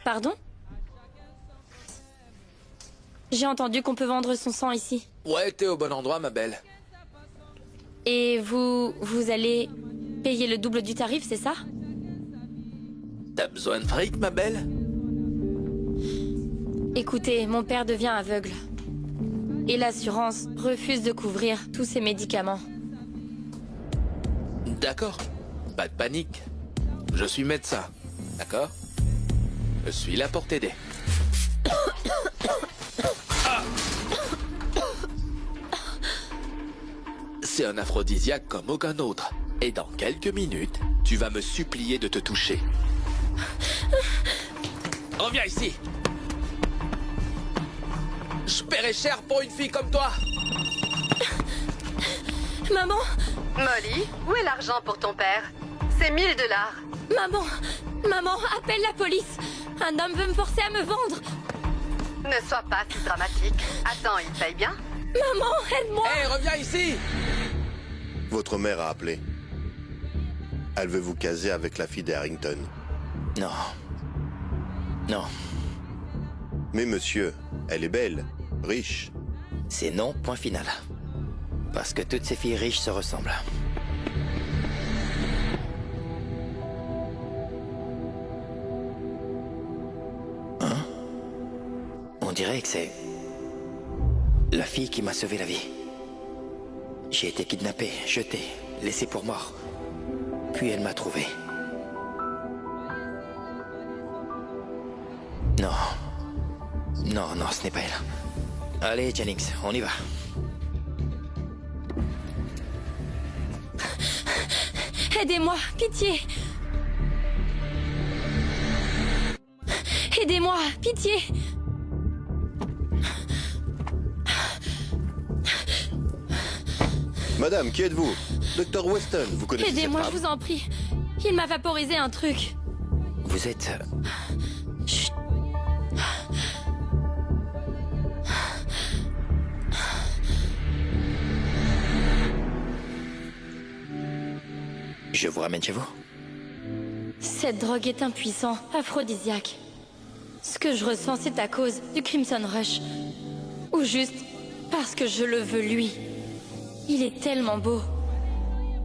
Pardon? J'ai entendu qu'on peut vendre son sang ici. Ouais, t'es au bon endroit, ma belle. Et vous allez payer le double du tarif, c'est ça? T'as besoin de fric, ma belle? Écoutez, mon père devient aveugle. Et l'assurance refuse de couvrir tous ses médicaments. D'accord. Pas de panique. Je suis médecin. D'accord? Je suis là pour t'aider. C'est un aphrodisiaque comme aucun autre. Et dans quelques minutes, tu vas me supplier de te toucher. Reviens ici. Je paierai cher pour une fille comme toi. Maman! Molly, où est l'argent pour ton père? C'est 1000 $. Maman! Maman, appelle la police! Un homme veut me forcer à me vendre! Ne sois pas si dramatique. Attends, il paye bien? Maman, aide-moi! Hé, reviens ici! Votre mère a appelé. Elle veut vous caser avec la fille d'Harrington. Non. Non. Mais monsieur, elle est belle, riche. C'est non, point final. Parce que toutes ces filles riches se ressemblent. Hein? On dirait que c'est la fille qui m'a sauvé la vie. J'ai été kidnappé, jeté, laissé pour mort. Puis elle m'a trouvé. Non. Non, non, ce n'est pas elle. Allez, Jennings, on y va. Aidez-moi, pitié! Aidez-moi, pitié! Madame, qui êtes-vous? Dr. Weston, vous connaissez cette Aidez-moi, je femme? vous en prie. Il m'a vaporisé un truc. Vous êtes... Chut. Je vous ramène chez vous? Cette drogue est un puissant aphrodisiaque. Ce que je ressens, c'est à cause du Crimson Rush. Ou juste parce que je le veux lui. Il est tellement beau.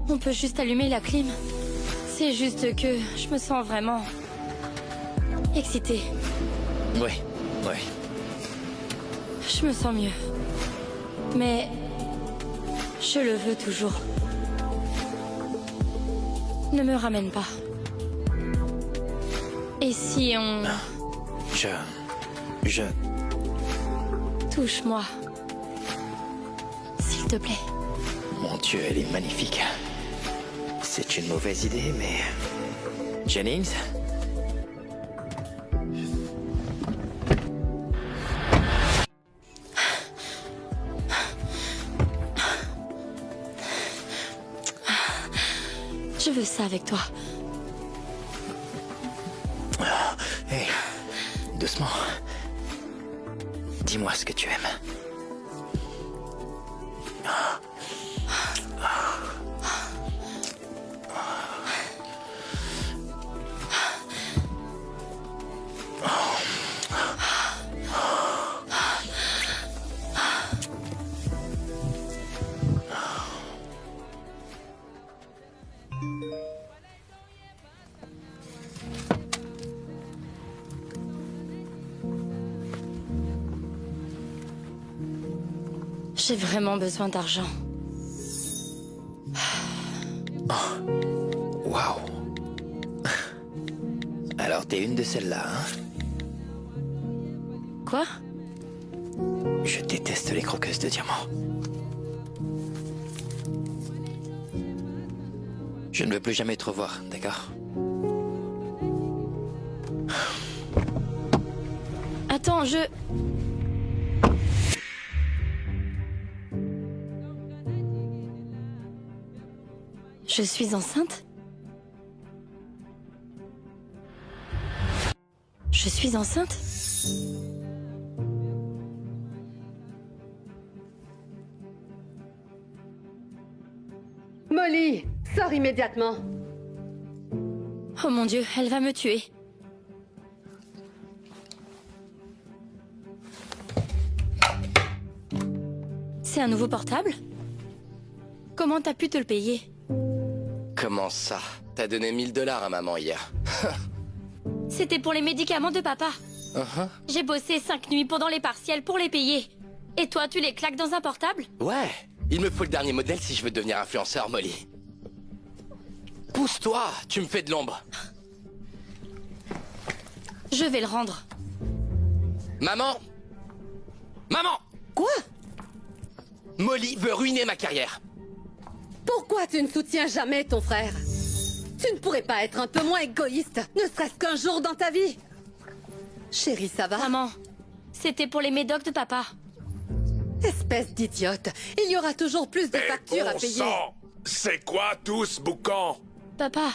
On peut juste allumer la clim. C'est juste que je me sens vraiment... excitée. Oui, oui. Je me sens mieux. Mais... je le veux toujours. Ne me ramène pas. Et si on... Je... touche-moi. S'il te plaît. Mon Dieu, elle est magnifique. C'est une mauvaise idée, mais... Jennings? Je veux ça avec toi. Hé, doucement. Dis-moi ce que tu aimes. J'ai vraiment besoin d'argent. Waouh. Alors t'es une de celles-là, hein? Quoi? Je déteste les croqueuses de diamants. Je ne veux plus jamais te revoir, d'accord? Attends, je... Je suis enceinte? Je suis enceinte? Molly, sors immédiatement. Oh mon Dieu, elle va me tuer. C'est un nouveau portable? Comment t'as pu te le payer? Comment ça? T'as donné 1000 $ à maman hier. C'était pour les médicaments de papa. J'ai bossé 5 nuits pendant les partiels pour les payer. Et toi, tu les claques dans un portable? Ouais, il me faut le dernier modèle si je veux devenir influenceur, Molly. Pousse-toi, tu me fais de l'ombre. Je vais le rendre. Maman! Maman! Quoi? Molly veut ruiner ma carrière. Pourquoi tu ne soutiens jamais ton frère? Tu ne pourrais pas être un peu moins égoïste, ne serait-ce qu'un jour dans ta vie? Chérie, ça va? Maman, c'était pour les médocs de papa. Espèce d'idiote, il y aura toujours plus de factures à payer. Sang! C'est quoi tout ce boucan? Papa,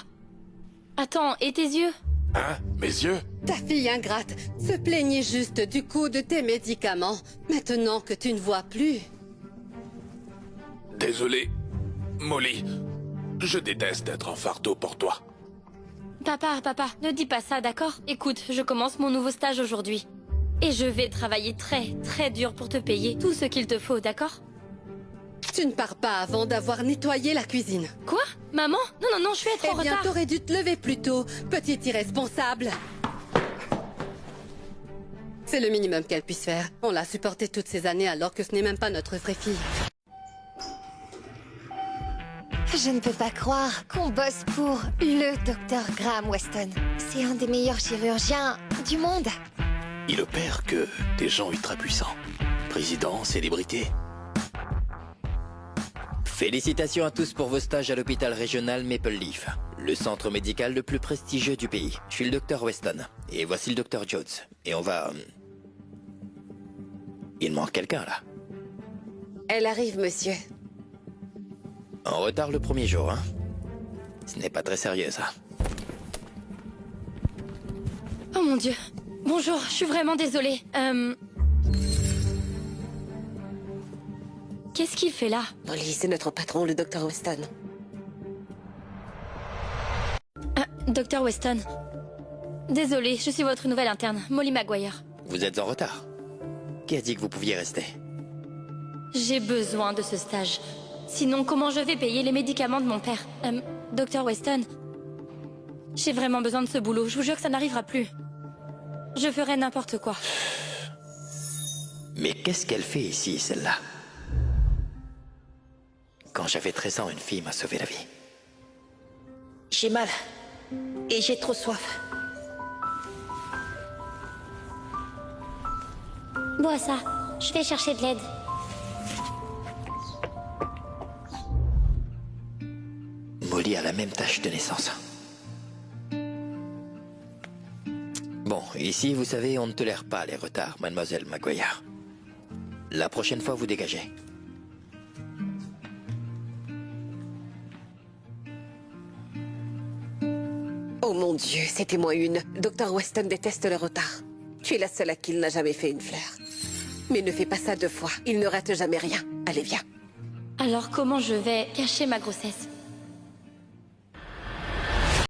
attends, et tes yeux? Hein? Mes yeux? Ta fille ingrate se plaignait juste du coût de tes médicaments, maintenant que tu ne vois plus. Désolé, Molly. Je déteste être un fardeau pour toi. Papa, ne dis pas ça, d'accord? Écoute, je commence mon nouveau stage aujourd'hui. Et je vais travailler très, très dur pour te payer tout ce qu'il te faut, d'accord? Tu ne pars pas avant d'avoir nettoyé la cuisine. Quoi? Maman? Non, je vais être en Eh bien, retard. t'aurais dû te lever plus tôt, petite irresponsable. C'est le minimum qu'elle puisse faire. On l'a supportée toutes ces années alors que ce n'est même pas notre vraie fille. Je ne peux pas croire qu'on bosse pour le docteur Graham Weston. C'est un des meilleurs chirurgiens du monde. Il opère que des gens ultra puissants. Président, célébrité. Félicitations à tous pour vos stages à l'hôpital régional Maple Leaf, le centre médical le plus prestigieux du pays. Je suis le docteur Weston, et voici le docteur Jones. Et on va... Il manque quelqu'un, là. Elle arrive, monsieur. En retard le premier jour, hein. Ce n'est pas très sérieux, ça. Oh mon Dieu. Bonjour, je suis vraiment désolée. Qu'est-ce qu'il fait là? Molly, c'est notre patron, le docteur Weston. Docteur Weston. Désolée, je suis votre nouvelle interne, Molly Maguire. Vous êtes en retard. Qui a dit que vous pouviez rester? J'ai besoin de ce stage. Sinon, comment je vais payer les médicaments de mon père? Docteur Weston. J'ai vraiment besoin de ce boulot, je vous jure que ça n'arrivera plus. Je ferai n'importe quoi. Mais qu'est-ce qu'elle fait ici, celle-là? Quand j'avais 13 ans, une fille m'a sauvé la vie. J'ai mal. Et j'ai trop soif. Bois ça, je vais chercher de l'aide. Molly a la même tache de naissance. Bon, ici, vous savez, on ne tolère pas les retards, mademoiselle Maguire. La prochaine fois, vous dégagez. Oh mon Dieu, c'était moi une. Docteur Weston déteste le retard. Tu es la seule à qui il n'a jamais fait une fleur. Mais ne fais pas ça 2 fois. Il ne rate jamais rien. Allez, viens. Alors comment je vais cacher ma grossesse?